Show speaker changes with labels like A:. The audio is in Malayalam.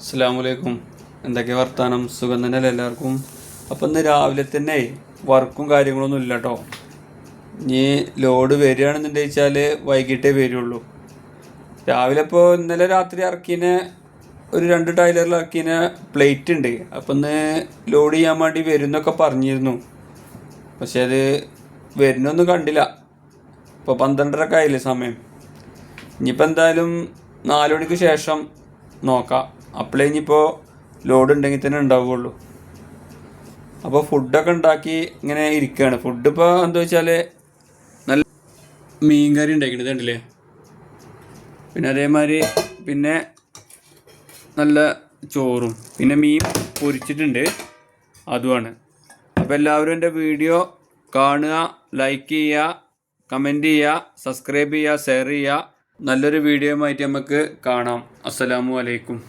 A: അസ്സലാമലൈക്കും. എന്തൊക്കെ വർത്താനം? സുഖം തന്നെയല്ലേ എല്ലാവർക്കും? അപ്പം ഇന്ന് രാവിലെ തന്നെ വർക്കും കാര്യങ്ങളൊന്നും ഇല്ല കേട്ടോ. ഇനി ലോഡ് വരികയാണെന്നുണ്ടെന്ന് വെച്ചാൽ വൈകിട്ടേ വരുള്ളൂ. രാവിലെ ഇപ്പോൾ ഇന്നലെ രാത്രി ഇറക്കിയതിന് ഒരു 2 ടൈലറിൽ ഇറക്കിയതിന് പ്ലേറ്റ് ഉണ്ട്. അപ്പം ഇന്ന് ലോഡ് ചെയ്യാൻ വേണ്ടി വരുന്നൊക്കെ പറഞ്ഞിരുന്നു. പക്ഷെ അത് വരുന്നൊന്നും കണ്ടില്ല. ഇപ്പോൾ 12:30 ആയില്ലേ സമയം. ഇനിയിപ്പോൾ എന്തായാലും 4 മണിക്ക് ശേഷം നോക്കാം. അപ്പോഴേ ഇനിയിപ്പോൾ ലോഡ് ഉണ്ടെങ്കിൽ തന്നെ ഉണ്ടാവുകയുള്ളൂ. അപ്പോൾ ഫുഡൊക്കെ ഉണ്ടാക്കി ഇങ്ങനെ ഇരിക്കുകയാണ്. ഫുഡ് ഇപ്പോൾ എന്താ വെച്ചാൽ നല്ല മീൻ കറി ഉണ്ടാക്കിയിട്ട് കണ്ടില്ലേ. പിന്നെ അതേമാതിരി പിന്നെ നല്ല ചോറും പിന്നെ മീൻ പൊരിച്ചിട്ടുണ്ട്, അതുമാണ്. അപ്പോൾ എല്ലാവരും എൻ്റെ വീഡിയോ കാണുക, ലൈക്ക് ചെയ്യുക, കമൻറ്റ് ചെയ്യുക, സബ്സ്ക്രൈബ് ചെയ്യുക, ഷെയർ ചെയ്യുക. നല്ലൊരു വീഡിയോയുമായിട്ട് നമുക്ക് കാണാം. അസ്സലാമു അലൈക്കും.